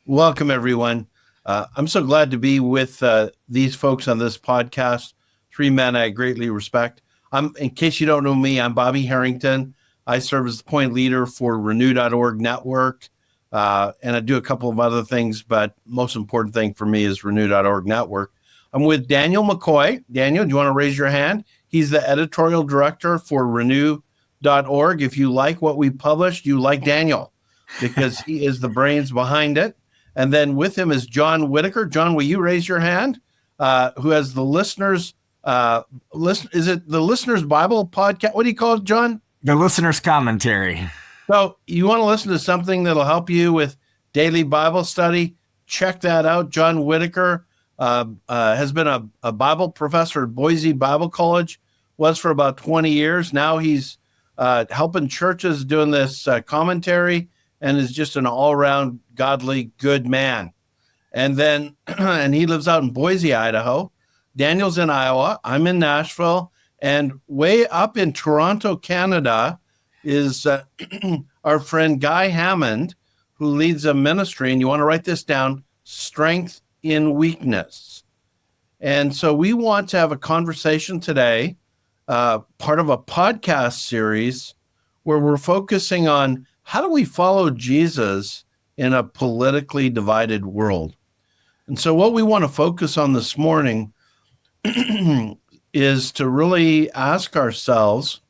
Welcome, everyone. I'm so glad to be with these folks on this podcast. Three men I greatly respect. In case you don't know me, I'm Bobby Harrington. I serve as the point leader for Renew.org network, and I do a couple of other things, but most important thing for me is Renew.org network. I'm with Daniel McCoy. Daniel, do you want to raise your hand? He's the editorial director for Renew.org. If you like what we published, you like Daniel because he is the brains behind it. And then with him is John Whitaker. John, will you raise your hand? Who has the listeners? Is it the Listeners Bible podcast? What do you call it, John? The Listener's Commentary. So you want to listen to something that'll help you with daily Bible study? Check that out. John Whitaker has been a Bible professor at Boise Bible College, was for about 20 years. Now he's helping churches doing this commentary, and is just an all-around godly, good man. And then, and he lives out in Boise, Idaho. Daniel's in Iowa. I'm in Nashville. And way up in Toronto, Canada, is our friend Guy Hammond, who leads a ministry. And you want to write this down, Strength in Weakness. And so we want to have a conversation today, part of a podcast series where we're focusing on how do we follow Jesus in a politically divided world? And so what we want to focus on this morning is to really ask ourselves,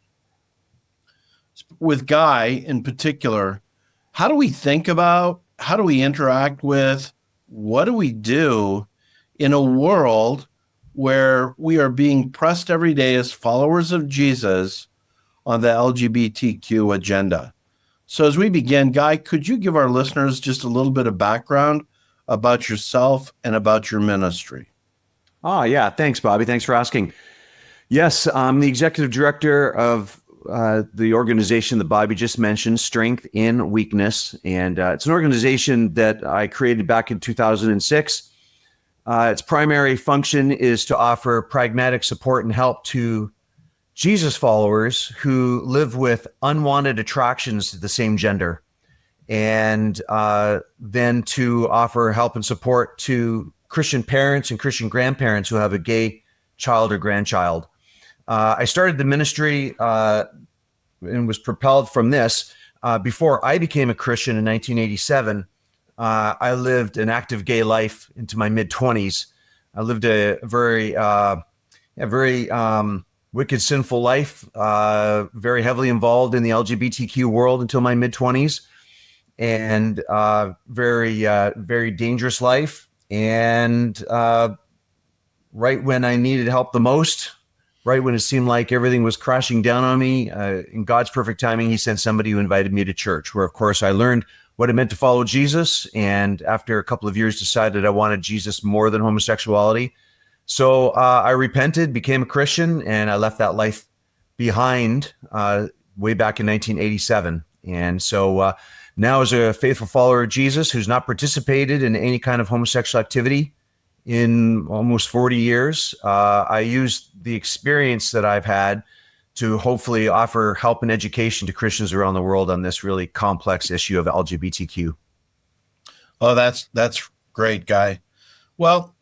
with Guy in particular, how do we think about, how do we interact with, what do we do in a world where we are being pressed every day as followers of Jesus on the LGBTQ agenda? So as we begin, Guy, could you give our listeners just a little bit of background about yourself and about your ministry? Oh, yeah. Thanks, Bobby. Thanks for asking. Yes, I'm the executive director of the organization that Bobby just mentioned, Strength in Weakness. And it's an organization that I created back in 2006. Its primary function is to offer pragmatic support and help to Jesus followers who live with unwanted attractions to the same gender, and then to offer help and support to Christian parents and Christian grandparents who have a gay child or grandchild. I started the ministry and was propelled from this. Before I became a Christian in 1987, I lived an active gay life into my mid-20s. I lived a very wicked, sinful life, very heavily involved in the LGBTQ world until my mid-20s, and very dangerous life. And right when I needed help the most, right when it seemed like everything was crashing down on me, in God's perfect timing, he sent somebody who invited me to church, where, of course, I learned what it meant to follow Jesus. And after a couple of years, decided I wanted Jesus more than homosexuality. So I repented, became a Christian, and I left that life behind way back in 1987. And so now, as a faithful follower of Jesus who's not participated in any kind of homosexual activity in almost 40 years, I use the experience that I've had to hopefully offer help and education to Christians around the world on this really complex issue of LGBTQ. Oh, that's great, Guy. Well,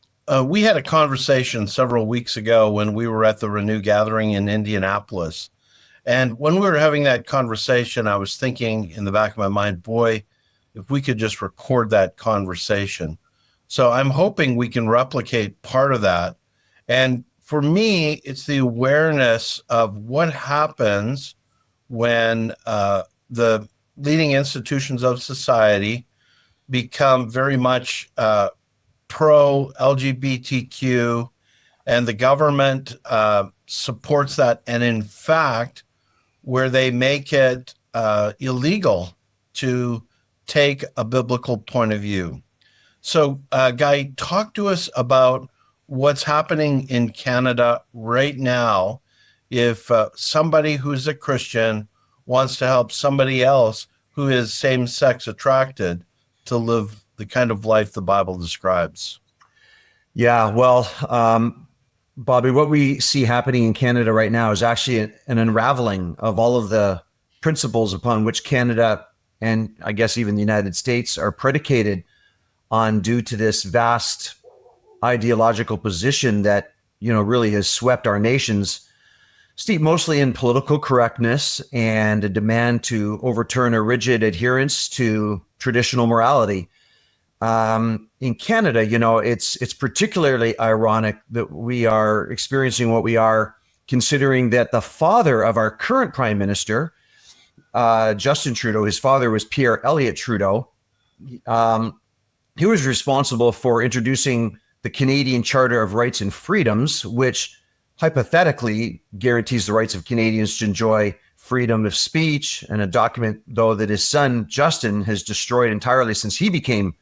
we had a conversation several weeks ago when we were at the Renew gathering in Indianapolis. And when we were having that conversation, I was thinking in the back of my mind, boy, if we could just record that conversation. So I'm hoping we can replicate part of that. And for me, it's the awareness of what happens when the leading institutions of society become very much pro-LGBTQ, and the government supports that. And in fact, where they make it illegal to take a biblical point of view. So, Guy, talk to us about what's happening in Canada right now if somebody who's a Christian wants to help somebody else who is same-sex attracted to live the kind of life the Bible describes. Yeah, well, Bobby, what we see happening in Canada right now is actually an unraveling of all of the principles upon which Canada and I guess even the United States are predicated due to this vast ideological position that, really has swept our nations, steeped mostly in political correctness and a demand to overturn a rigid adherence to traditional morality. In Canada, it's particularly ironic that we are experiencing what we are, considering that the father of our current prime minister, Justin Trudeau, his father was Pierre Elliott Trudeau. He was responsible for introducing the Canadian Charter of Rights and Freedoms, which hypothetically guarantees the rights of Canadians to enjoy freedom of speech, and a document, though, that his son, Justin, has destroyed entirely since he became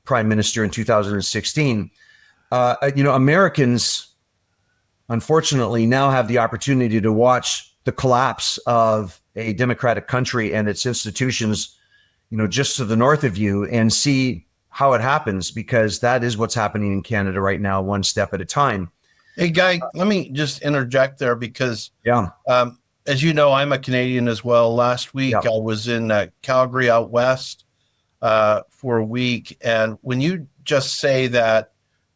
prime minister in 2016. Americans, unfortunately, now have the opportunity to watch the collapse of a democratic country and its institutions, just to the north of you, and see how it happens, because that is what's happening in Canada right now, one step at a time. Hey, Guy, let me just interject there because, as you know, I'm a Canadian as well. Last week, I was in Calgary out west for a week. And when you just say that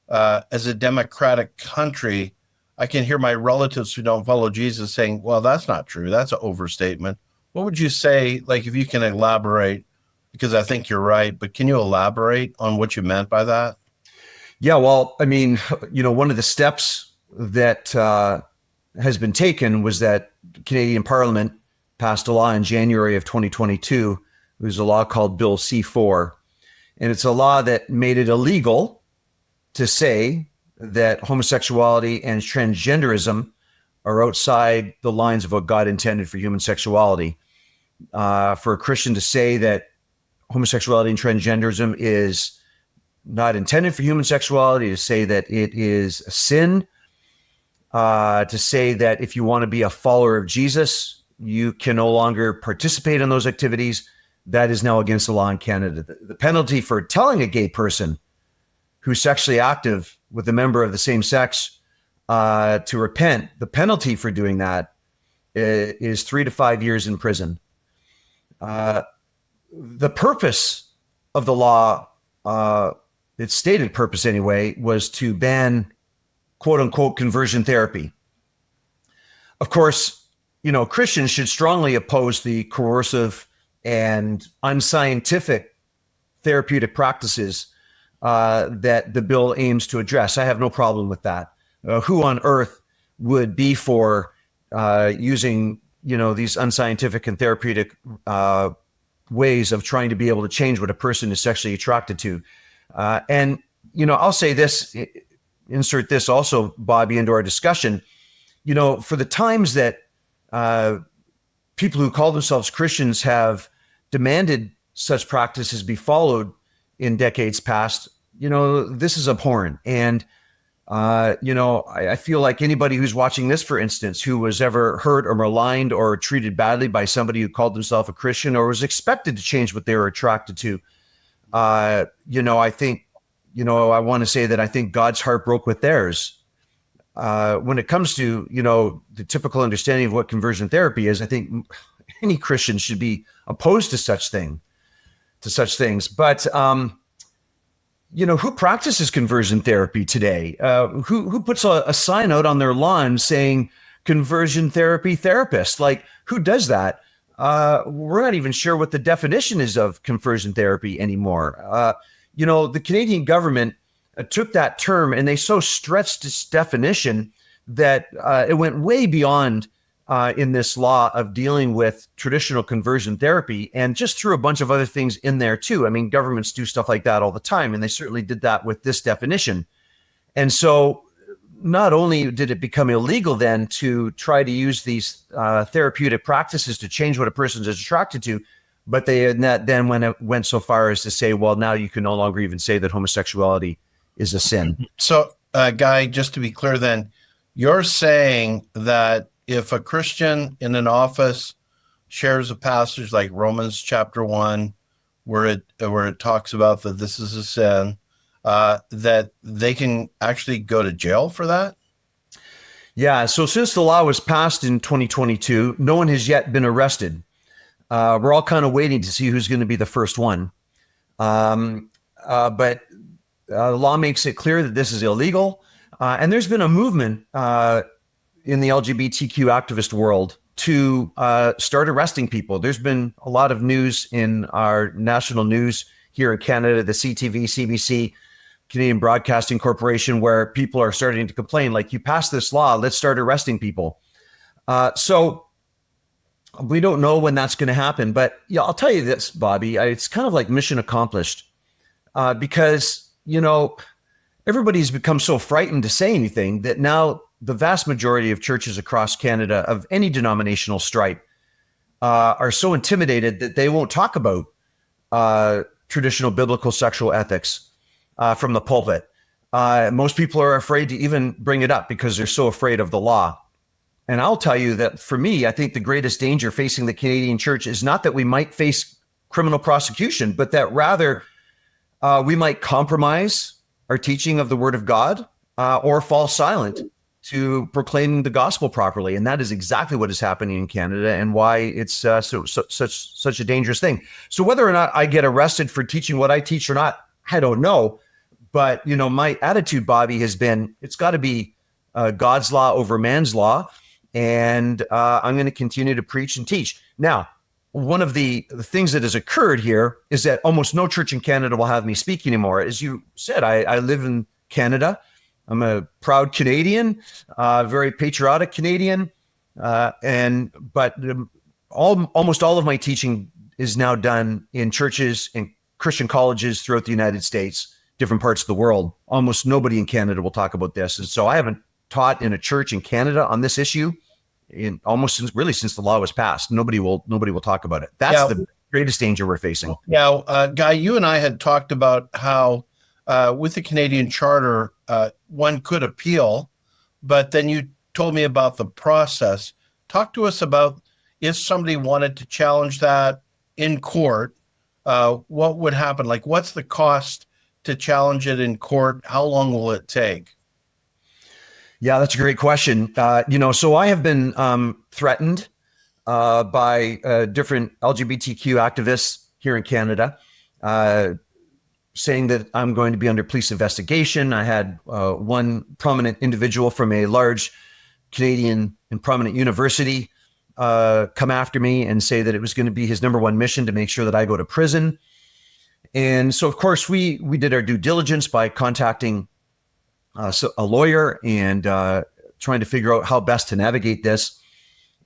as a democratic country, I can hear my relatives who don't follow Jesus saying, well, that's not true. That's an overstatement. What would you say, like, if you can elaborate? Because I think you're right, but can you elaborate on what you meant by that? Yeah, well, I mean, one of the steps that has been taken was that Canadian Parliament passed a law in January of 2022. It was a law called Bill C4. And it's a law that made it illegal to say that homosexuality and transgenderism are outside the lines of what God intended for human sexuality. For a Christian to say that homosexuality and transgenderism is not intended for human sexuality, to say that it is a sin, to say that if you want to be a follower of Jesus, you can no longer participate in those activities, that is now against the law in Canada. The penalty for telling a gay person who's sexually active with a member of the same sex to repent, the penalty for doing that is 3 to 5 years in prison. The purpose of the law, its stated purpose anyway, was to ban quote unquote conversion therapy. Of course, Christians should strongly oppose the coercive and unscientific therapeutic practices that the bill aims to address. I have no problem with that. Who on earth would be for using, these unscientific and therapeutic ways of trying to be able to change what a person is sexually attracted to? And I'll say this, insert this also, Bobby, into our discussion. For the times that people who call themselves Christians have demanded such practices be followed in decades past, this is abhorrent. And, I feel like anybody who's watching this, for instance, who was ever hurt or maligned or treated badly by somebody who called themselves a Christian or was expected to change what they were attracted to, I think, I want to say that I think God's heart broke with theirs. When it comes to, the typical understanding of what conversion therapy is, I think any Christian should be opposed to such things. But, who practices conversion therapy today? Who puts a sign out on their lawn saying conversion therapy therapist? Like, who does that? We're not even sure what the definition is of conversion therapy anymore. The Canadian government took that term and they so stretched its definition that it went way beyond in this law of dealing with traditional conversion therapy, and just threw a bunch of other things in there too. I mean, governments do stuff like that all the time, and they certainly did that with this definition. And so not only did it become illegal then to try to use these therapeutic practices to change what a person is attracted to, but they then went so far as to say, well, now you can no longer even say that homosexuality is a sin. So, Guy, just to be clear then, you're saying that if a Christian in an office shares a passage like Romans chapter 1, where it talks about that this is a sin, that they can actually go to jail for that? Yeah. So since the law was passed in 2022, no one has yet been arrested. We're all kind of waiting to see who's going to be the first one. But the law makes it clear that this is illegal. And there's been a movement in the LGBTQ activist world to start arresting people. There's been a lot of news in our national news here in Canada, the CTV, CBC, Canadian Broadcasting Corporation, where people are starting to complain, like, you passed this law, let's start arresting people. So we don't know when that's going to happen. But yeah, I'll tell you this, Bobby, it's kind of like mission accomplished because, everybody's become so frightened to say anything that now the vast majority of churches across Canada of any denominational stripe are so intimidated that they won't talk about traditional biblical sexual ethics from the pulpit. Most people are afraid to even bring it up because they're so afraid of the law. And I'll tell you that for me, I think the greatest danger facing the Canadian church is not that we might face criminal prosecution, but that rather we might compromise our teaching of the Word of God or fall silent to proclaiming the gospel properly. And that is exactly what is happening in Canada and why it's such a dangerous thing. So whether or not I get arrested for teaching what I teach or not, I don't know. But, my attitude, Bobby, has been, it's got to be God's law over man's law. And I'm going to continue to preach and teach. Now, one of the things that has occurred here is that almost no church in Canada will have me speak anymore. As you said, I live in Canada. I'm a proud Canadian, very patriotic Canadian. But almost all of my teaching is now done in churches and Christian colleges throughout the United States, different parts of the world. Almost nobody in Canada will talk about this. And so I haven't taught in a church in Canada on this issue since the law was passed. Nobody will talk about it. That's the greatest danger we're facing. Now, Guy, you and I had talked about how with the Canadian Charter, one could appeal, but then you told me about the process. Talk to us about if somebody wanted to challenge that in court, what would happen? Like, what's the cost to challenge it in court? How long will it take? Yeah, that's a great question. So I have been threatened by different LGBTQ activists here in Canada, saying that I'm going to be under police investigation. I had one prominent individual from a large Canadian and prominent university come after me and say that it was going to be his number one mission to make sure that I go to prison. And so, of course, we did our due diligence by contacting a lawyer and trying to figure out how best to navigate this.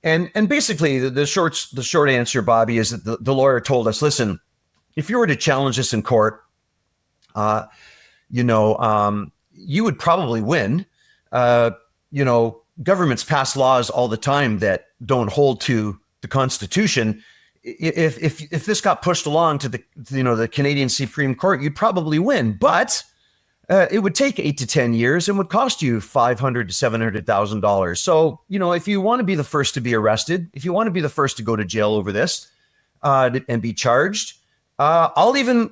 And basically, the short answer, Bobby, is that the lawyer told us, listen, if you were to challenge this in court, you would probably win. Governments pass laws all the time that don't hold to the Constitution. If this got pushed along to the Canadian Supreme Court, you'd probably win. But it would take 8 to 10 years and would cost you $500,000 to $700,000. So, if you want to be the first to be arrested, if you want to be the first to go to jail over this and be charged, I'll even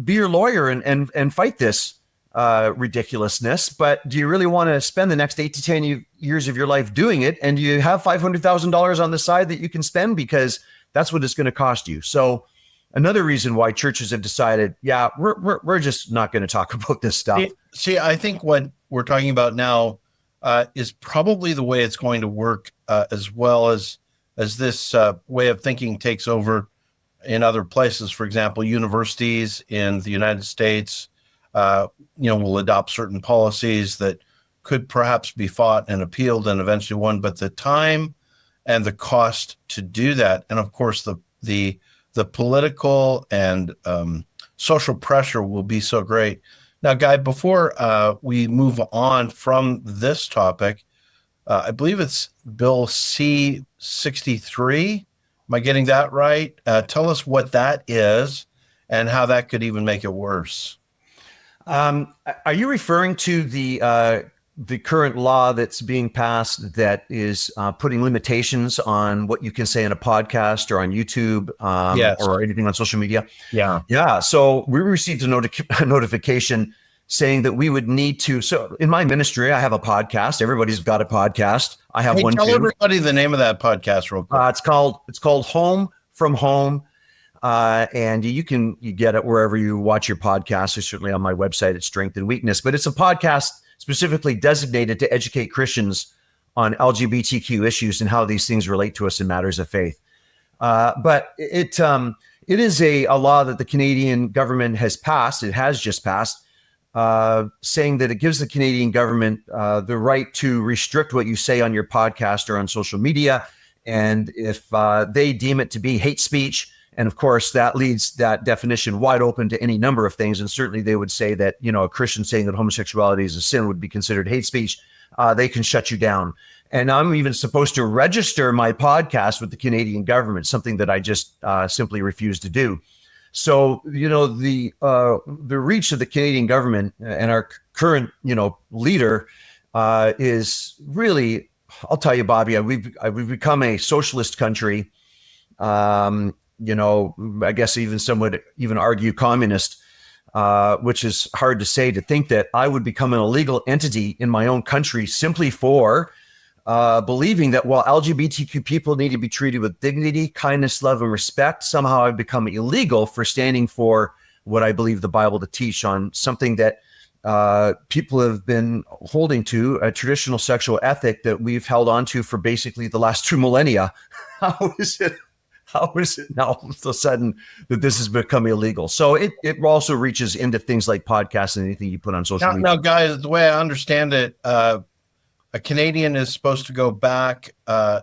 be your lawyer and fight this ridiculousness. But do you really want to spend the next 8 to 10 years of your life doing it? And you have $500,000 on the side that you can spend because that's what it's going to cost you. So another reason why churches have decided, we're just not going to talk about this stuff. See, I think what we're talking about now is probably the way it's going to work, as well as this way of thinking takes over in other places. For example, universities in the United States, will adopt certain policies that could perhaps be fought and appealed and eventually won. But the time and the cost to do that, and of course the political and social pressure will be so great. Now, Guy, before we move on from this topic, I believe it's Bill C-63. Am I getting that right? Tell us what that is and how that could even make it worse. Are you referring to the current law that's being passed that is putting limitations on what you can say in a podcast or on YouTube Yes. or anything on social media? Yeah. So we received a notification saying that we would need to. So in my ministry, I have a podcast. Everybody's got a podcast. I have one. Tell too. everybody the name of that podcast real quick. It's called Home from Home. and you get it wherever you watch your podcasts, or certainly on my website at Strength and Weakness. But it's a podcast specifically designated to educate Christians on LGBTQ issues and how these things relate to us in matters of faith. But it is a law that the Canadian government has passed. It has just passed, saying that it gives the Canadian government the right to restrict what you say on your podcast or on social media. And if they deem it to be hate speech, and of course that leaves that definition wide open to any number of things. And certainly they would say that, a Christian saying that homosexuality is a sin would be considered hate speech. They can shut you down. And I'm even supposed to register my podcast with the Canadian government, something that I just simply refuse to do. So, the reach of the Canadian government and our current, leader is really, I'll tell you, Bobby, we've become a socialist country. I guess even some would even argue communist, which is hard to say, to think that I would become an illegal entity in my own country simply for believing that while LGBTQ people need to be treated with dignity, kindness, love, and respect, somehow I've become illegal for standing for what I believe the Bible to teach on something that people have been holding to, a traditional sexual ethic that we've held on to for basically the last 2 millennia. How is it now all of a sudden that this has become illegal? So it also reaches into things like podcasts and anything you put on social media. Now, guys, the way I understand it, a Canadian is supposed to go back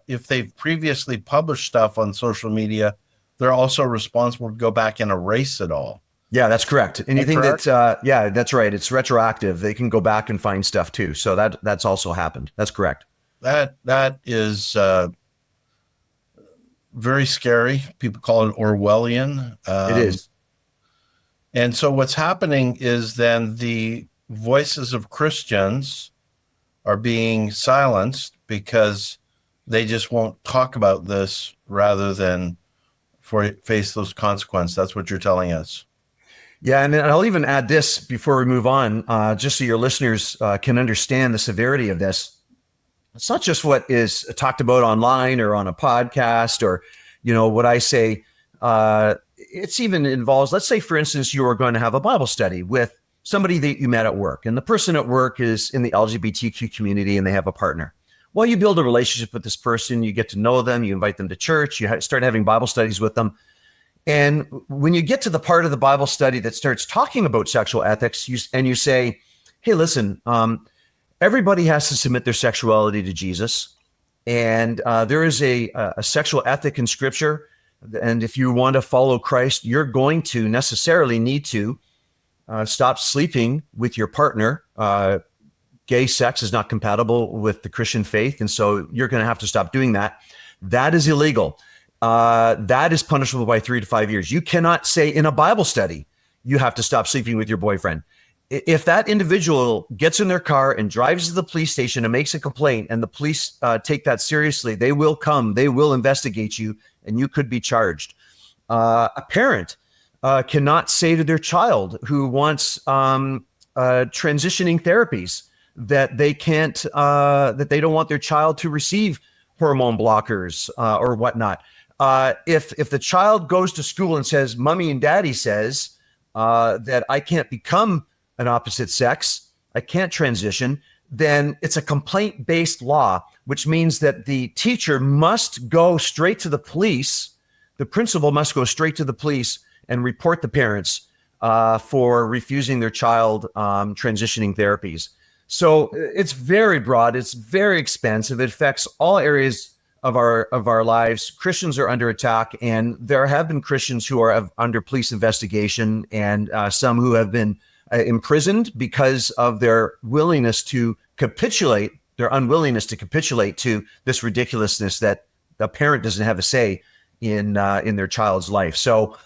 if they've previously published stuff on social media. They're also responsible to go back and erase it all. Yeah, that's correct. Anything that's that's right. It's retroactive. They can go back and find stuff too. So that's also happened. That's correct. That is very scary. People call it Orwellian. It is. And so what's happening is then the voices of Christians are being silenced because they just won't talk about this rather than face those consequences. That's what you're telling us. Yeah, and I'll even add this before we move on, just so your listeners can understand the severity of this. It's not just what is talked about online or on a podcast or, what I say. It's even involves, let's say, for instance, you are going to have a Bible study with somebody that you met at work, and the person at work is in the LGBTQ community and they have a partner. Well, you build a relationship with this person, you get to know them, you invite them to church, you start having Bible studies with them. And when you get to the part of the Bible study that starts talking about sexual ethics, you say, hey, listen, everybody has to submit their sexuality to Jesus. And there is a sexual ethic in Scripture. And if you want to follow Christ, you're going to necessarily need to stop sleeping with your partner. Gay sex is not compatible with the Christian faith. And so you're going to have to stop doing that. That is illegal. That is punishable by 3 to 5 years. You cannot say in a Bible study, you have to stop sleeping with your boyfriend. If that individual gets in their car and drives to the police station and makes a complaint, and the police take that seriously, they will come, they will investigate you, and you could be charged. A parent cannot say to their child who wants transitioning therapies that they can't, that they don't want their child to receive hormone blockers or whatnot. If the child goes to school and says, "Mommy and Daddy says that I can't become an opposite sex, I can't transition," then it's a complaint-based law, which means that the teacher must go straight to the police. The principal must go straight to the police and report the parents for refusing their child transitioning therapies. So it's very broad. It's very expansive. It affects all areas of our lives. Christians are under attack, and there have been Christians who are under police investigation, and some who have been imprisoned because of their willingness to capitulate, their unwillingness to capitulate to this ridiculousness that the parent doesn't have a say in their child's life. So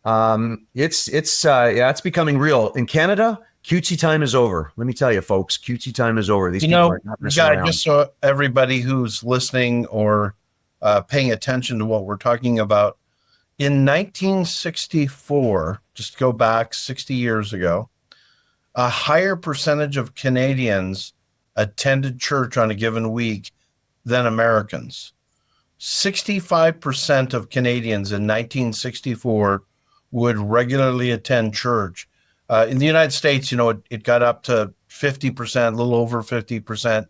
it's becoming real in Canada. Cutesy time is over. Let me tell you, folks, cutesy time is over. These people are not messing around. Just so everybody who's listening or paying attention to what we're talking about, in 1964, just go back 60 years ago, a higher percentage of Canadians attended church on a given week than Americans. 65% of Canadians in 1964 would regularly attend church. In the United States, it got up to 50%, a little over 50%.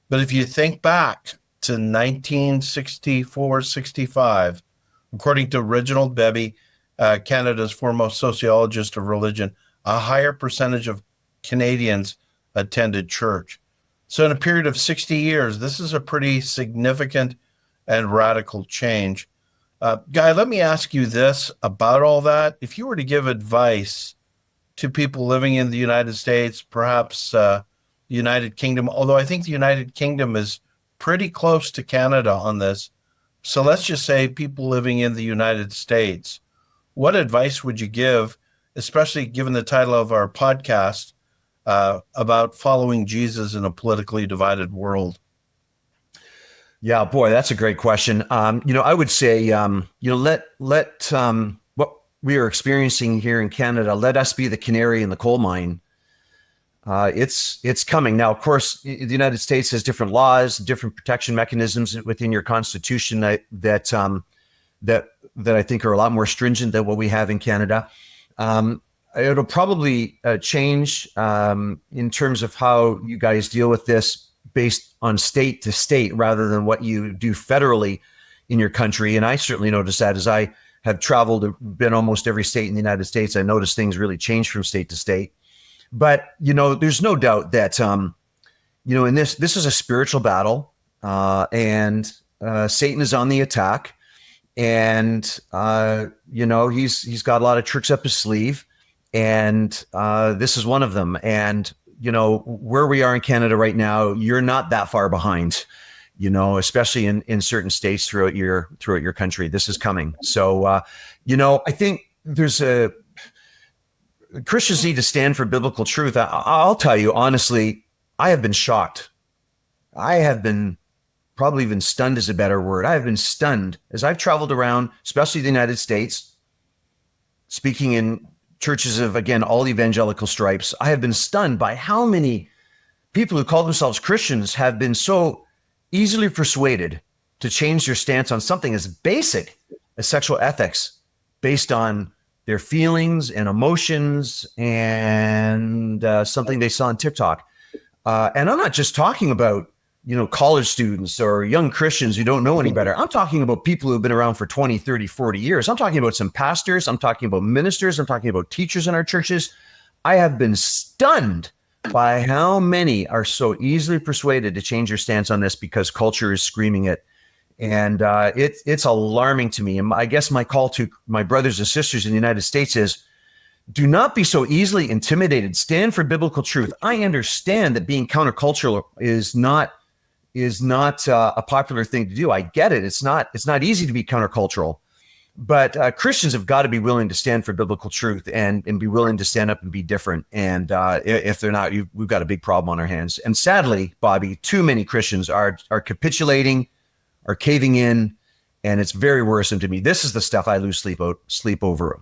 But if you think back to 1964, 65, according to Reginald Bebby, Canada's foremost sociologist of religion, a higher percentage of Canadians attended church. So in a period of 60 years, this is a pretty significant and radical change. Guy, let me ask you this about all that. If you were to give advice to people living in the United States, perhaps the United Kingdom, although I think the United Kingdom is pretty close to Canada on this. So let's just say people living in the United States, what advice would you give, especially given the title of our podcast, about following Jesus in a politically divided world? Yeah, boy, that's a great question. I would say, let what we are experiencing here in Canada, let us be the canary in the coal mine. It's coming. Now, of course, the United States has different laws, different protection mechanisms within your constitution that I think are a lot more stringent than what we have in Canada. It'll probably change in terms of how you guys deal with this based on state to state rather than what you do federally in your country. And I certainly noticed that as I have traveled, been almost every state in the United States, I noticed things really change from state to state. But, there's no doubt that, in this is a spiritual battle and Satan is on the attack. And, he's got a lot of tricks up his sleeve. And this is one of them. And, where we are in Canada right now, you're not that far behind, especially in certain states throughout your country. This is coming. So, I think Christians need to stand for biblical truth. I'll tell you, honestly, I have been shocked. I have been probably even stunned is a better word. I have been stunned as I've traveled around, especially the United States, speaking in churches of, again, all evangelical stripes. I have been stunned by how many people who call themselves Christians have been so easily persuaded to change their stance on something as basic as sexual ethics based on their feelings and emotions and something they saw on TikTok. And I'm not just talking about, college students or young Christians who don't know any better. I'm talking about people who have been around for 20, 30, 40 years. I'm talking about some pastors. I'm talking about ministers. I'm talking about teachers in our churches. I have been stunned by how many are so easily persuaded to change their stance on this because culture is screaming it. And it's alarming to me. And I guess my call to my brothers and sisters in the United States is, do not be so easily intimidated. Stand for biblical truth. I understand that being countercultural is not a popular thing to do. I get it. It's not easy to be countercultural, but Christians have got to be willing to stand for biblical truth and be willing to stand up and be different. And if they're not, we've got a big problem on our hands. And sadly, Bobby, too many Christians are capitulating, are caving in, and it's very worrisome to me. This is the stuff I lose sleep over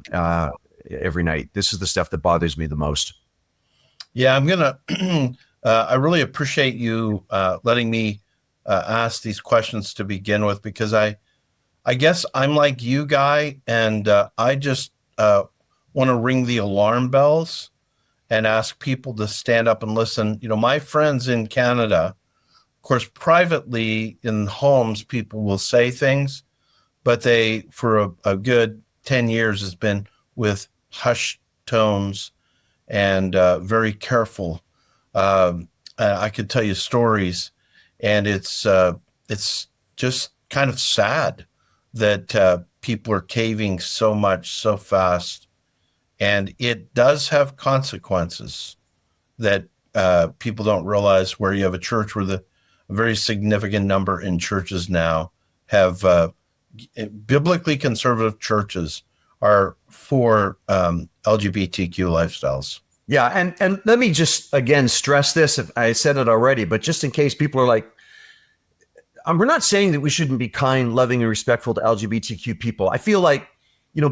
every night. This is the stuff that bothers me the most. Yeah, I'm gonna. I really appreciate you letting me ask these questions to begin with, because I guess I'm like you, Guy, and I just want to ring the alarm bells and ask people to stand up and listen. My friends in Canada, of course, privately in homes, people will say things, but they, for a good 10 years, has been with hushed tones and very careful. I could tell you stories, and it's just kind of sad that people are caving so much so fast, and it does have consequences that people don't realize. Where you have a church where a very significant number in churches now have biblically conservative churches are for LGBTQ lifestyles. Yeah, and let me just again stress this. If I said it already, but just in case people are like, we're not saying that we shouldn't be kind, loving, and respectful to LGBTQ people. I feel like,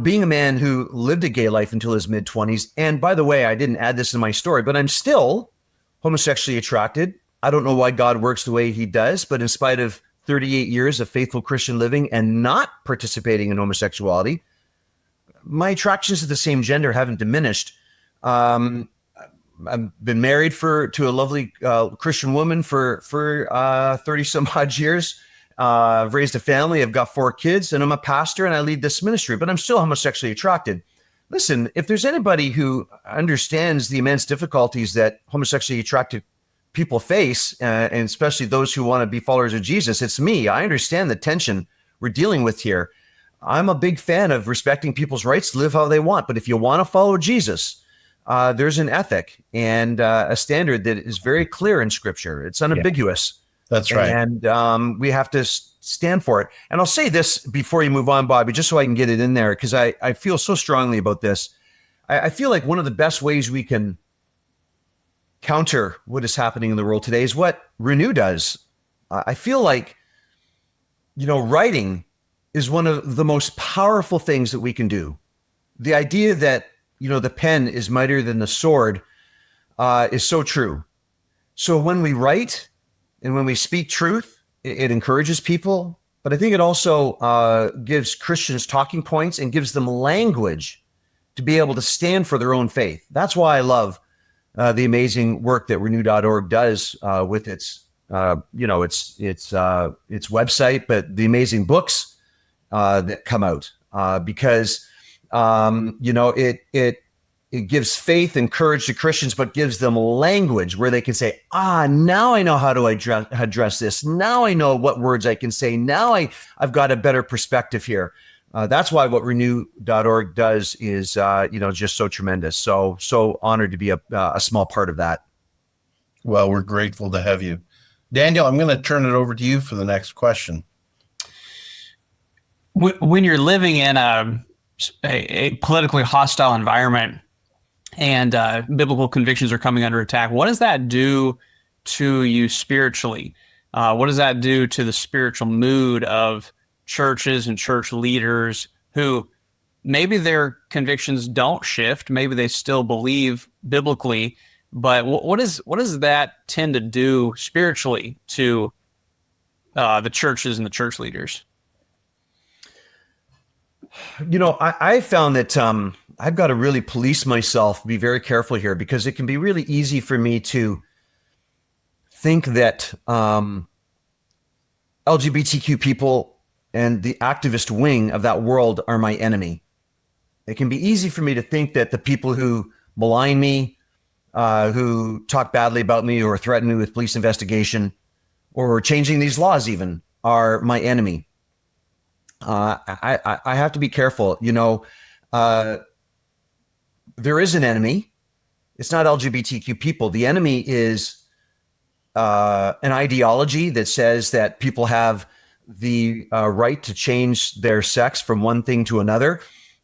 being a man who lived a gay life until his mid-20s, and by the way, I didn't add this in my story, but I'm still homosexually attracted. I don't know why God works the way he does, but in spite of 38 years of faithful Christian living and not participating in homosexuality, my attractions to the same gender haven't diminished. I've been married to a lovely Christian woman for 30 some odd years. I've raised a family. I've got 4 kids, and I'm a pastor, and I lead this ministry, but I'm still homosexually attracted. Listen, if there's anybody who understands the immense difficulties that homosexually attracted people face, and especially those who want to be followers of Jesus, it's me. I understand the tension we're dealing with here. I'm a big fan of respecting people's rights to live how they want. But if you want to follow Jesus, there's an ethic and a standard that is very clear in Scripture. It's unambiguous. Yeah, that's right. And we have to stand for it. And I'll say this before you move on, Bobby, just so I can get it in there, because I feel so strongly about this. I feel like one of the best ways we can counter what is happening in the world today is what Renew does. I feel like, writing is one of the most powerful things that we can do. The idea that, the pen is mightier than the sword is so true. So when we write and when we speak truth, it encourages people, but I think it also gives Christians talking points and gives them language to be able to stand for their own faith. That's why I love the amazing work that renew.org does with its website, but the amazing books that come out because it gives faith and courage to Christians, but gives them language where they can say, now I know how to address this. Now I know what words I can say. Now I've got a better perspective here. That's why what renew.org does is, just so tremendous. So honored to be a small part of that. Well, we're grateful to have you. Daniel, I'm going to turn it over to you for the next question. When you're living in a politically hostile environment and biblical convictions are coming under attack, what does that do to you spiritually? What does that do to the spiritual mood of churches and church leaders who maybe their convictions don't shift, maybe they still believe biblically, but what does that tend to do spiritually to the churches and the church leaders? I found that I've got to really police myself, be very careful here, because it can be really easy for me to think that LGBTQ people and the activist wing of that world are my enemy. It can be easy for me to think that the people who malign me, who talk badly about me or threaten me with police investigation or changing these laws even are my enemy. I have to be careful. There is an enemy. It's not LGBTQ people. The enemy is an ideology that says that people have the right to change their sex from one thing to another,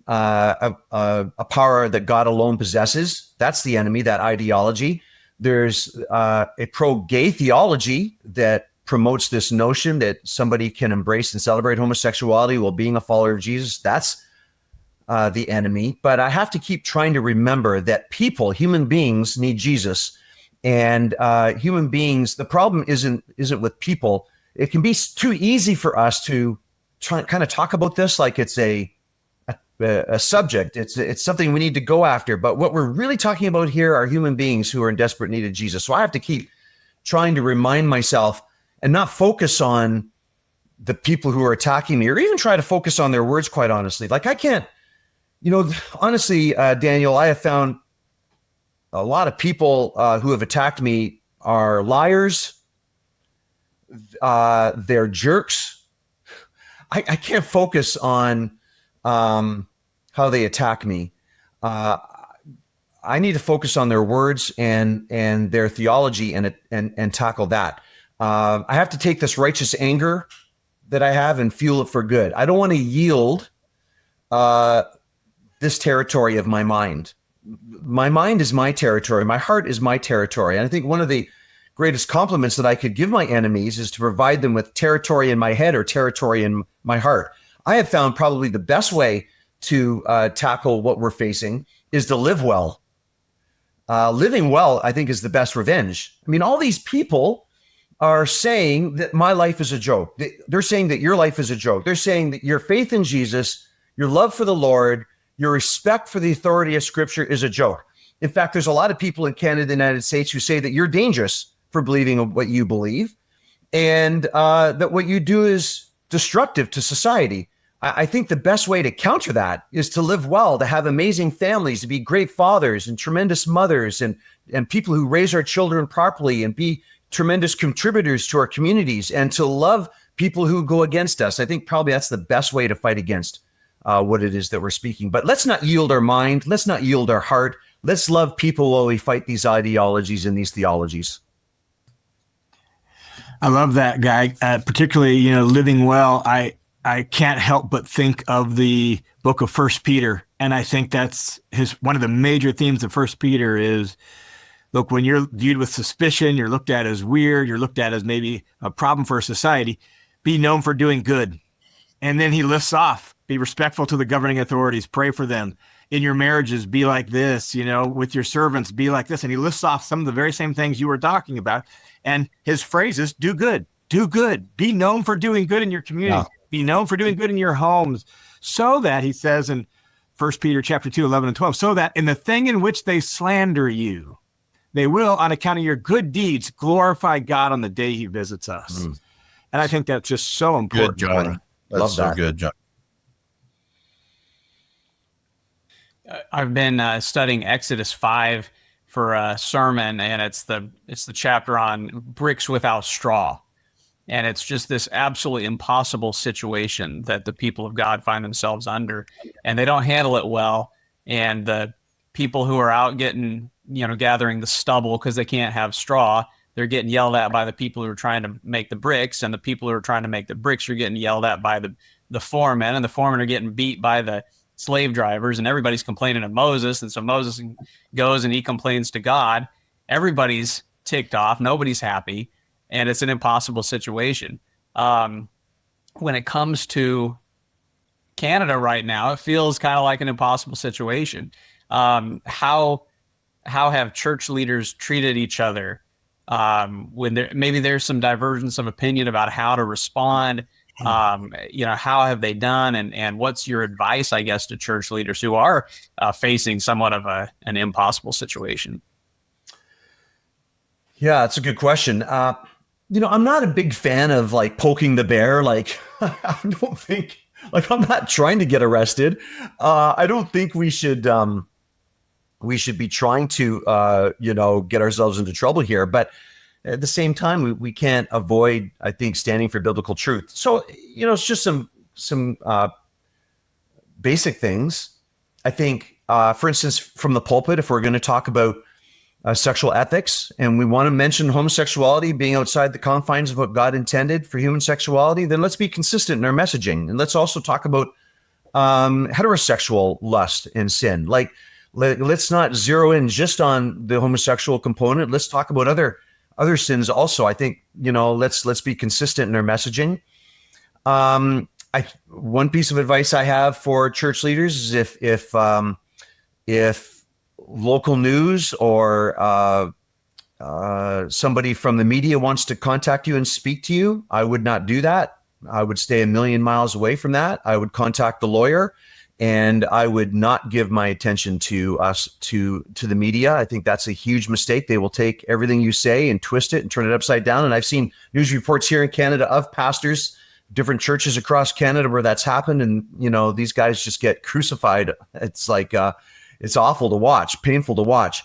a power that God alone possesses. That's the enemy, that ideology. There's a pro-gay theology that promotes this notion that somebody can embrace and celebrate homosexuality while being a follower of Jesus. That's the enemy. But I have to keep trying to remember that human beings need Jesus. And human beings, the problem isn't with people. It can be too easy for us to try kind of talk about this like it's a subject. It's something we need to go after. But what we're really talking about here are human beings who are in desperate need of Jesus. So I have to keep trying to remind myself and not focus on the people who are attacking me, or even try to focus on their words, quite honestly. Like I can't, honestly, Daniel, I have found a lot of people who have attacked me are liars. They're jerks. I can't focus on how they attack me. I need to focus on their words and their theology and tackle that. I have to take this righteous anger that I have and fuel it for good. I don't want to yield this territory of my mind. My mind is my territory. My heart is my territory. And I think one of the greatest compliments that I could give my enemies is to provide them with territory in my head or territory in my heart. I have found probably the best way to tackle what we're facing is to live well. Living well, I think, is the best revenge. I mean, all these people are saying that my life is a joke. They're saying that your life is a joke. They're saying that your faith in Jesus, your love for the Lord, your respect for the authority of Scripture is a joke. In fact, there's a lot of people in Canada and the United States who say that you're dangerous for believing what you believe, and that what you do is destructive to society. I think the best way to counter that is to live well, to have amazing families, to be great fathers and tremendous mothers, and people who raise our children properly and be tremendous contributors to our communities, and to love people who go against us. I think probably that's the best way to fight against what it is that we're speaking. But let's not yield our mind. Let's not yield our heart. Let's love people while we fight these ideologies and these theologies. I love that, Guy. Particularly, living well. I can't help but think of the book of First Peter, and I think that's one of the major themes of First Peter is, look, when you're viewed with suspicion, you're looked at as weird, you're looked at as maybe a problem for society, be known for doing good. And then he lists off, be respectful to the governing authorities, pray for them. In your marriages, be like this, with your servants, be like this. And he lists off some of the very same things you were talking about. And his phrase is do good, be known for doing good in your community, be known for doing good in your homes, so that, he says in 1 Peter chapter 2, 11 and 12, so that in the thing in which they slander you, they will, on account of your good deeds, glorify God on the day he visits us. And I think that's just so important. Good, John. That's Love so that. good, John. I've been studying Exodus 5 for a sermon, and it's the chapter on bricks without straw. And it's just this absolutely impossible situation that the people of God find themselves under, and they don't handle it well. And the people who are out gathering the stubble because they can't have straw, they're getting yelled at by the people who are trying to make the bricks, and the people who are trying to make the bricks are getting yelled at by the foremen, and the foremen are getting beat by the slave drivers, and everybody's complaining to Moses. And so Moses goes and he complains to God. Everybody's ticked off. Nobody's happy. And it's an impossible situation. When it comes to Canada right now, it feels kind of like an impossible situation. How have church leaders treated each other when maybe there's some divergence of opinion about how to respond? How have they done? And what's your advice, I guess, to church leaders who are facing somewhat of an impossible situation? Yeah, it's a good question. I'm not a big fan of poking the bear. I don't think, I'm not trying to get arrested. I don't think we should be trying to, get ourselves into trouble here. But at the same time, we can't avoid, I think, standing for biblical truth. So, it's just some basic things. I think, for instance, from the pulpit, if we're going to talk about sexual ethics, and we want to mention homosexuality being outside the confines of what God intended for human sexuality, then let's be consistent in our messaging. And let's also talk about heterosexual lust and sin. Let's not zero in just on the homosexual component. Let's talk about other sins also. I think, let's be consistent in our messaging. One piece of advice I have for church leaders is if local news or somebody from the media wants to contact you and speak to you, I would not do that. I would stay a million miles away from that. I would contact the lawyer, and I would not give my attention to the media. I think that's a huge mistake. They will take everything you say and twist it and turn it upside down. And I've seen news reports here in Canada of pastors, different churches across Canada where that's happened. And, these guys just get crucified. It's it's awful to watch, painful to watch.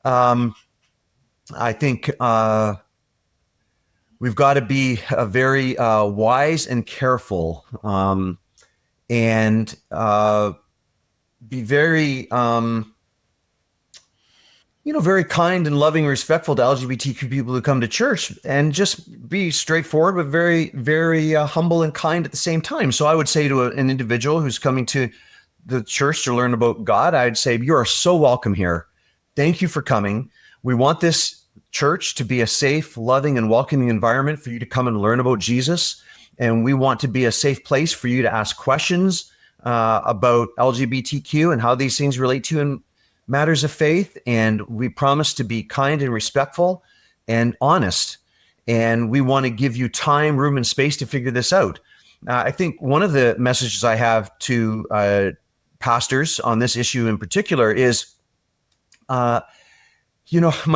I think we've got to be very wise and careful, and be very, very kind and loving and respectful to LGBTQ people who come to church, and just be straightforward, but very, very humble and kind at the same time. So I would say to an individual who's coming to the church to learn about God, I'd say, you are so welcome here. Thank you for coming. We want this church to be a safe, loving, and welcoming environment for you to come and learn about Jesus. And we want to be a safe place for you to ask questions about LGBTQ and how these things relate to you in matters of faith. And we promise to be kind and respectful and honest. and we want to give you time, room, and space to figure this out. I think one of the messages I have to pastors on this issue in particular is, my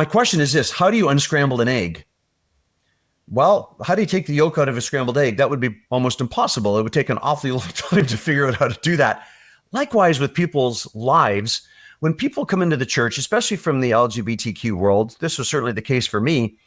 question is this: how do you unscramble an egg? Well, how do you take the yolk out of a scrambled egg? That would be almost impossible. It would take an awfully long time to figure out how to do that. Likewise, with people's lives, when people come into the church, especially from the LGBTQ world, this was certainly the case for me,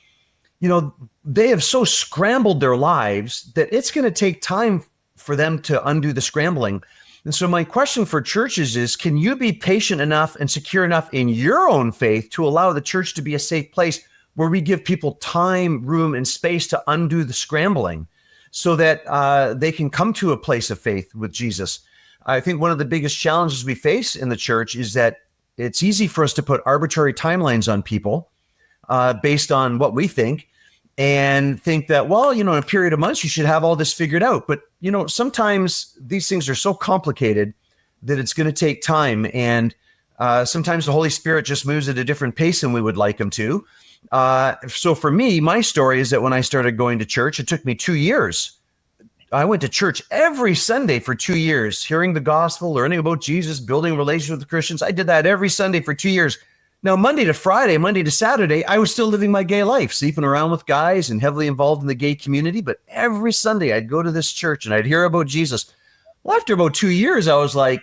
they have so scrambled their lives that it's going to take time for them to undo the scrambling. And so my question for churches is, can you be patient enough and secure enough in your own faith to allow the church to be a safe place where we give people time, room, and space to undo the scrambling so that they can come to a place of faith with Jesus? I think one of the biggest challenges we face in the church is that it's easy for us to put arbitrary timelines on people based on what we think, and think that, well, in a period of months, you should have all this figured out. But, sometimes these things are so complicated that it's going to take time. And sometimes the Holy Spirit just moves at a different pace than we would like him to. So for me, my story is that when I started going to church, it took me 2 years. I went to church every Sunday for 2 years, hearing the gospel, learning about Jesus, building a relationship with Christians. I did that every Sunday for 2 years. Now, Monday to Friday, Monday to Saturday, I was still living my gay life, sleeping around with guys and heavily involved in the gay community. But every Sunday I'd go to this church and I'd hear about Jesus. Well, after about 2 years, I was like,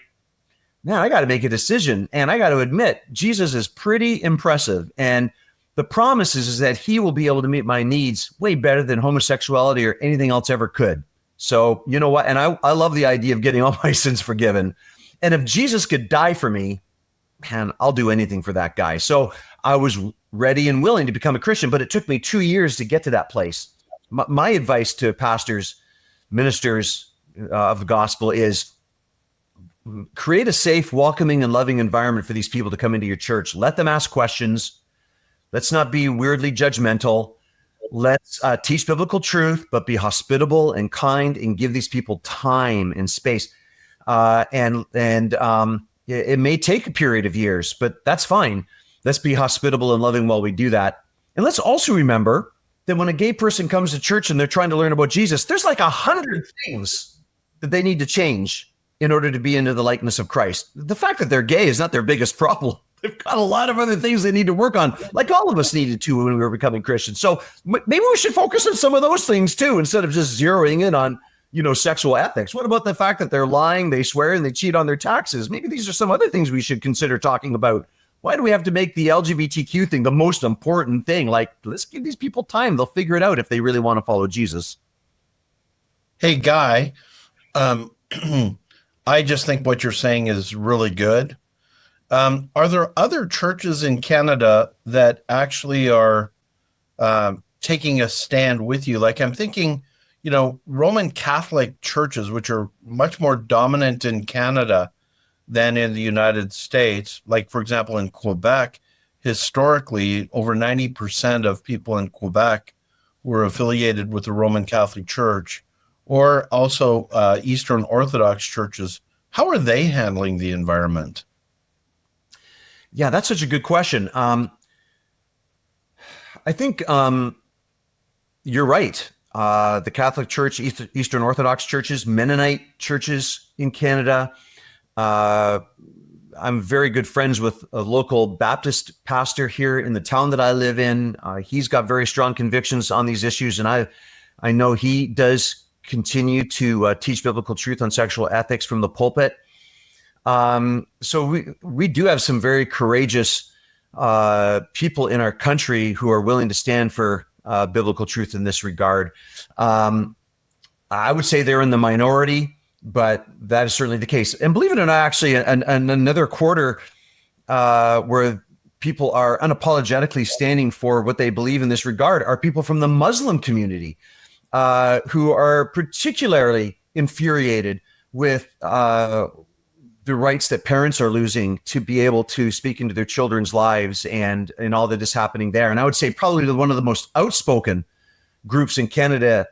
man, I got to make a decision. And I got to admit, Jesus is pretty impressive. And the promise is that he will be able to meet my needs way better than homosexuality or anything else ever could. So, you know what? And I love the idea of getting all my sins forgiven. And if Jesus could die for me, man, I'll do anything for that guy. So I was ready and willing to become a Christian, but it took me 2 years to get to that place. My advice to pastors, ministers of the gospel is create a safe, welcoming, and loving environment for these people to come into your church. Let them ask questions. Let's not be weirdly judgmental. Let's teach biblical truth, but be hospitable and kind and give these people time and space. It may take a period of years, but that's fine. Let's be hospitable and loving while we do that. And let's also remember that when a gay person comes to church and they're trying to learn about Jesus, there's like 100 things that they need to change in order to be into the likeness of Christ. The fact that they're gay is not their biggest problem. They've got a lot of other things they need to work on, like all of us needed to when we were becoming Christians. So maybe we should focus on some of those things too, instead of just zeroing in on, sexual ethics. What about the fact that they're lying, they swear, and they cheat on their taxes? Maybe these are some other things we should consider talking about. Why do we have to make the LGBTQ thing the most important thing? Like, let's give these people time. They'll figure it out if they really want to follow Jesus. Hey, Guy, I just think what you're saying is really good. Are there other churches in Canada that actually are taking a stand with you? Like, I'm thinking, Roman Catholic churches, which are much more dominant in Canada than in the United States. Like, for example, in Quebec, historically, over 90% of people in Quebec were affiliated with the Roman Catholic Church, or also Eastern Orthodox churches. How are they handling the environment? Yeah, that's such a good question. I think you're right. The Catholic Church, Eastern Orthodox churches, Mennonite churches in Canada. I'm very good friends with a local Baptist pastor here in the town that I live in. He's got very strong convictions on these issues, and I know he does continue to teach biblical truth on sexual ethics from the pulpit. So we do have some very courageous people in our country who are willing to stand for biblical truth in this regard. I would say they're in the minority, but that is certainly the case. And believe it or not, actually, another quarter where people are unapologetically standing for what they believe in this regard are people from the Muslim community who are particularly infuriated with the rights that parents are losing to be able to speak into their children's lives and all that is happening there. And I would say probably one of the most outspoken groups in Canada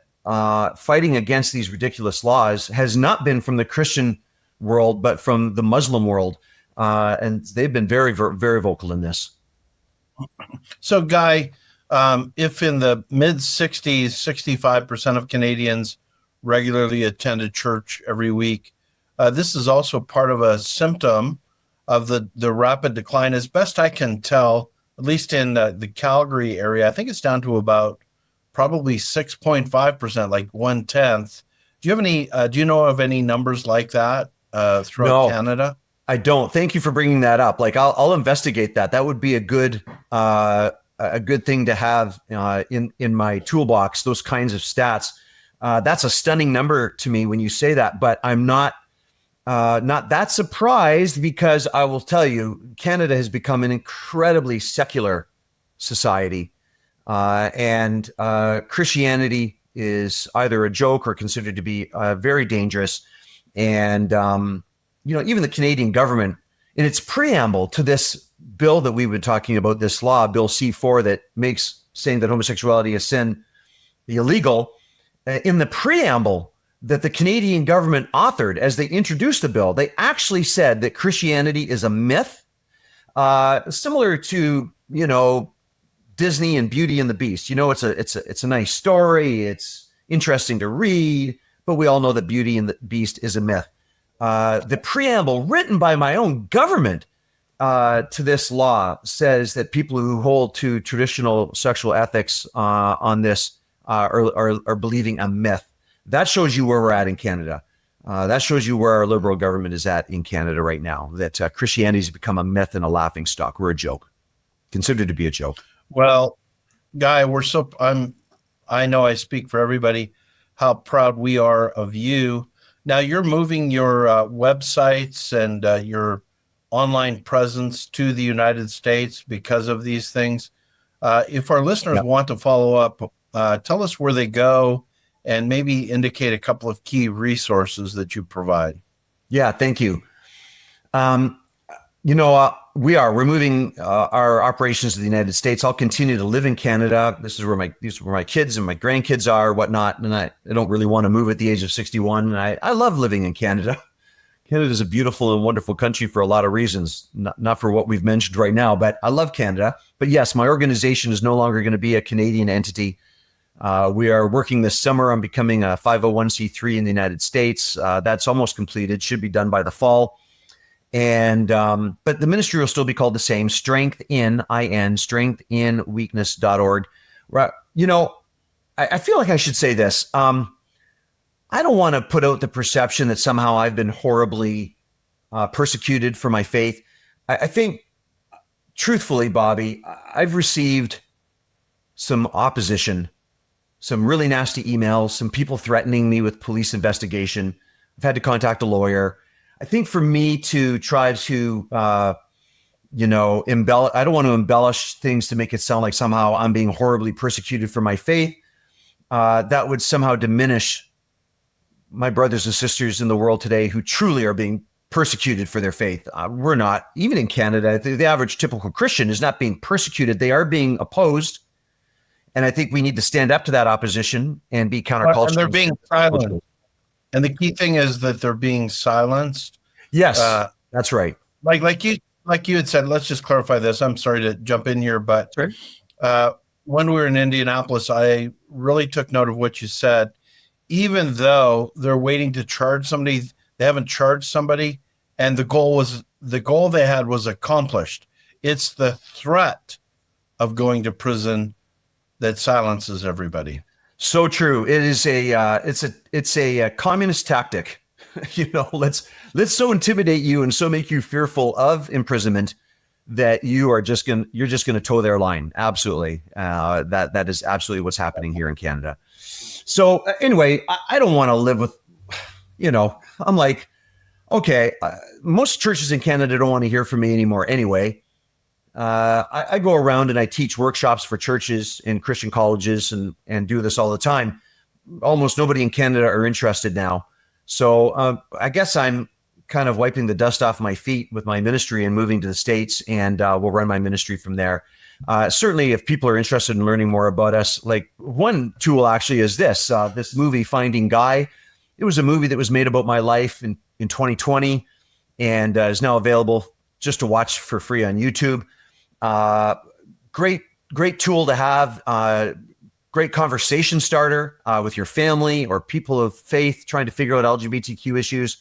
fighting against these ridiculous laws has not been from the Christian world, but from the Muslim world. And they've been very, very, very vocal in this. So, Guy, if in the mid 60s, 65% of Canadians regularly attended church every week, this is also part of a symptom of the rapid decline. As best I can tell, at least in the Calgary area, I think it's down to about probably 6.5%, like 1/10. Do you have any? Do you know of any numbers like that throughout Canada? I don't. Thank you for bringing that up. Like, I'll investigate that. That would be a good thing to have in my toolbox. Those kinds of stats. That's a stunning number to me when you say that. But I'm not that surprised, because I will tell you, Canada has become an incredibly secular society, and Christianity is either a joke or considered to be very dangerous. And even the Canadian government, in its preamble to this bill that we've been talking about, this law, Bill C-4, that makes saying that homosexuality is sin illegal, in the preamble that the Canadian government authored as they introduced the bill, they actually said that Christianity is a myth, similar to, Disney and Beauty and the Beast. It's a nice story. It's interesting to read, but we all know that Beauty and the Beast is a myth. The preamble written by my own government to this law says that people who hold to traditional sexual ethics on this are believing a myth. That shows you where we're at in Canada. That shows you where our liberal government is at in Canada right now, that Christianity has become a myth and a laughing stock. We're a joke, considered to be a joke. Well, Guy, I know I speak for everybody, how proud we are of you. Now you're moving your websites and your online presence to the United States because of these things. If our listeners want to follow up, tell us where they go and maybe indicate a couple of key resources that you provide. Yeah, thank you. We're moving our operations to the United States. I'll continue to live in Canada. These are where my kids and my grandkids are, whatnot. And I don't really want to move at the age of 61. And I love living in Canada. Canada is a beautiful and wonderful country for a lot of reasons, not for what we've mentioned right now, but I love Canada. But yes, my organization is no longer going to be a Canadian entity. We are working this summer on becoming a 501c3 in the United States. That's almost completed, should be done by the fall. And but the ministry will still be called the same, strengthinweakness.org. I feel like I should say this. I don't want to put out the perception that somehow I've been horribly persecuted for my faith. I think, truthfully, Bobby, I've received some opposition, some really nasty emails, some people threatening me with police investigation. I've had to contact a lawyer. I think for me to try to, embellish, I don't want to embellish things to make it sound like somehow I'm being horribly persecuted for my faith. That would somehow diminish my brothers and sisters in the world today who truly are being persecuted for their faith. We're not. Even in Canada, the average typical Christian is not being persecuted. They are being opposed. And I think we need to stand up to that opposition and be countercultural. And they're being silent. And the key thing is that they're being silenced. Yes, that's right. Like you had said, let's just clarify this. I'm sorry to jump in here, but when we were in Indianapolis, I really took note of what you said. Even though they're waiting to charge somebody, they haven't charged somebody, and the goal they had was accomplished. It's the threat of going to prison that silences everybody. So true. It is it's a communist tactic. Let's so intimidate you and so make you fearful of imprisonment that you're just going to toe their line. Absolutely. That is absolutely what's happening here in Canada. So anyway, I don't want to live with, I'm like, okay, most churches in Canada don't want to hear from me anymore anyway. I go around and I teach workshops for churches and Christian colleges and do this all the time. Almost nobody in Canada are interested now. So I guess I'm kind of wiping the dust off my feet with my ministry and moving to the States, and we'll run my ministry from there. Certainly, if people are interested in learning more about us, like one tool actually is this movie, Finding Guy. It was a movie that was made about my life in 2020 and is now available just to watch for free on YouTube. Great great tool to have. Great conversation starter with your family or people of faith trying to figure out LGBTQ issues.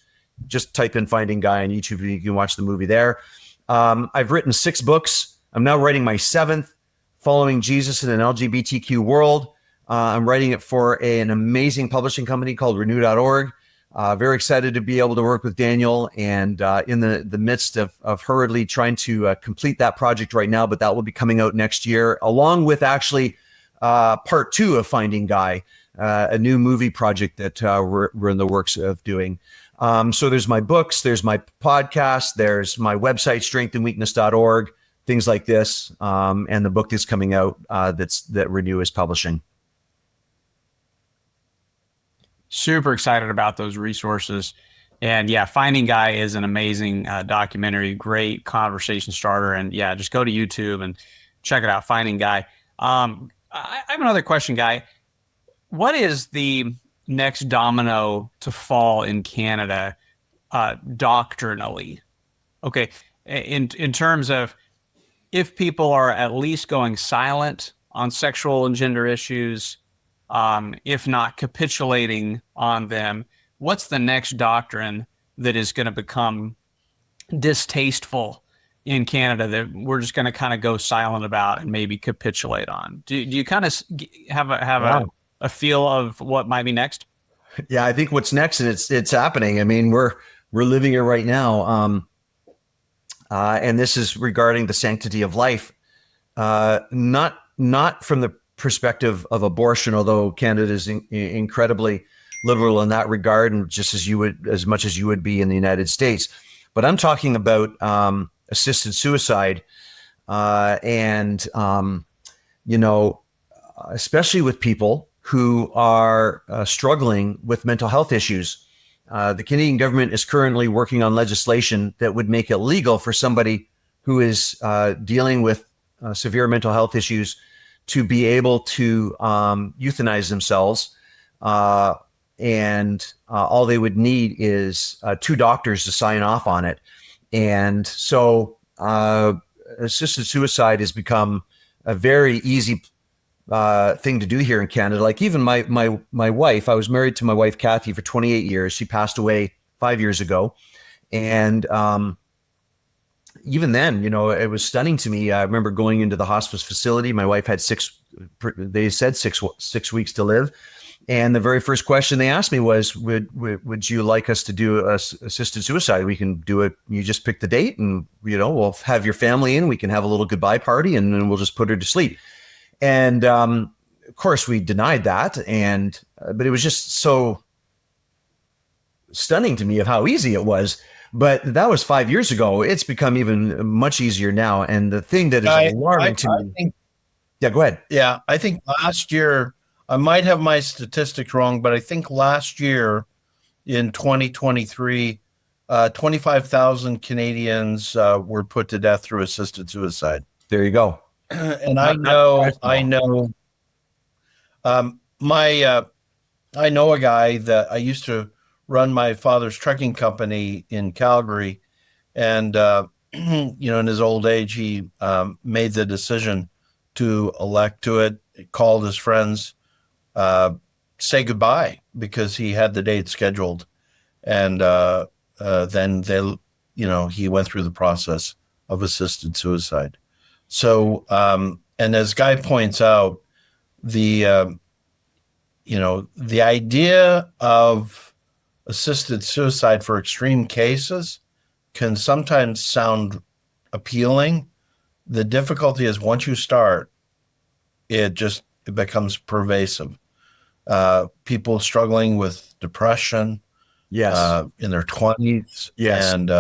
Just type in Finding Guy on YouTube and you can watch the movie there. I've written 6 books. I'm now writing my 7th, Following Jesus in an LGBTQ World. I'm writing it for an amazing publishing company called renew.org. Very excited to be able to work with Daniel and in the midst of hurriedly trying to complete that project right now, but that will be coming out next year, along with actually part 2 of Finding Guy, a new movie project that we're in the works of doing. So there's my books, there's my podcast, there's my website, strengthandweakness.org, things like this, and the book that's coming out that Renew is publishing. Super excited about those resources. And yeah, Finding Guy is an amazing documentary, great conversation starter. And yeah, just go to YouTube and check it out, Finding Guy. I have another question, Guy. What is the next domino to fall in Canada doctrinally? Okay, in terms of if people are at least going silent on sexual and gender issues, if not capitulating on them, what's the next doctrine that is going to become distasteful in Canada that we're just going to kind of go silent about and maybe capitulate on? Do you kind of have a feel of what might be next? Yeah, I think what's next, and it's happening. I mean, we're living it right now. And this is regarding the sanctity of life, not from the perspective of abortion, although Canada is incredibly liberal in that regard, and just as much as you would be in the United States. But I'm talking about assisted suicide, and especially with people who are struggling with mental health issues. The Canadian government is currently working on legislation that would make it legal for somebody who is dealing with severe mental health issues to be able to euthanize themselves. And all they would need is 2 doctors to sign off on it. And so assisted suicide has become a very easy thing to do here in Canada. Like even my wife, I was married to my wife, Kathy, for 28 years. She passed away 5 years ago. And even then, it was stunning to me. I remember going into the hospice facility. My wife had 6 weeks to live. And the very first question they asked me was, would you like us to do assisted suicide? We can do it. You just pick the date and, we'll have your family in. We can have a little goodbye party and then we'll just put her to sleep. And of course, we denied that. But it was just so stunning to me of how easy it was. But that was 5 years ago. It's become even much easier now. And the thing that is alarming to me. Yeah, go ahead. Yeah, I think last year, I might have my statistics wrong, but I think last year in 2023, 25,000 Canadians were put to death through assisted suicide. There you go. And I know I know a guy that I used to run my father's trucking company in Calgary. And, in his old age, he made the decision to elect to it. He called his friends, say goodbye because he had the date scheduled. And then he went through the process of assisted suicide. So, and as Guy points out, the idea of assisted suicide for extreme cases can sometimes sound appealing. The difficulty is once you start, it becomes pervasive. People struggling with depression, yes, in their 20s, yes, and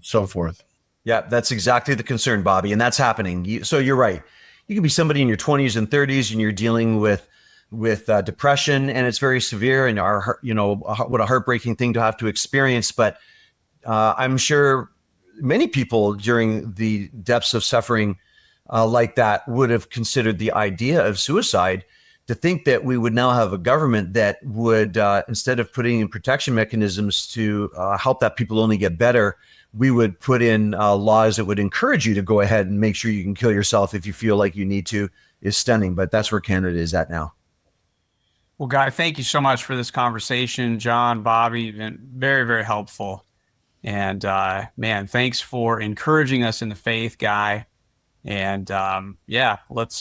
so forth. Yeah, that's exactly the concern, Bobby, and that's happening. So you're right. You could be somebody in your 20s and 30s, and you're dealing with depression, and it's very severe, and what a heartbreaking thing to have to experience. But I'm sure many people during the depths of suffering like that would have considered the idea of suicide. To think that we would now have a government that would, instead of putting in protection mechanisms to help that people only get better, we would put in laws that would encourage you to go ahead and make sure you can kill yourself if you feel like you need to is stunning. But that's where Canada is at now. Well, Guy, thank you so much for this conversation. John, Bobby, you've been very, very helpful. And man, thanks for encouraging us in the faith, Guy. And let's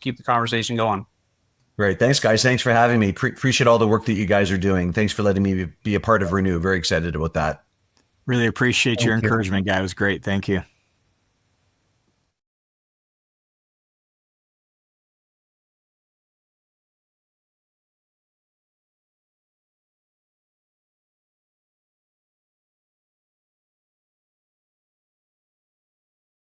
keep the conversation going. Great. Thanks, guys. Thanks for having me. Appreciate all the work that you guys are doing. Thanks for letting me be a part of Renew. Very excited about that. Really appreciate your encouragement, Guy. It was great. Thank you.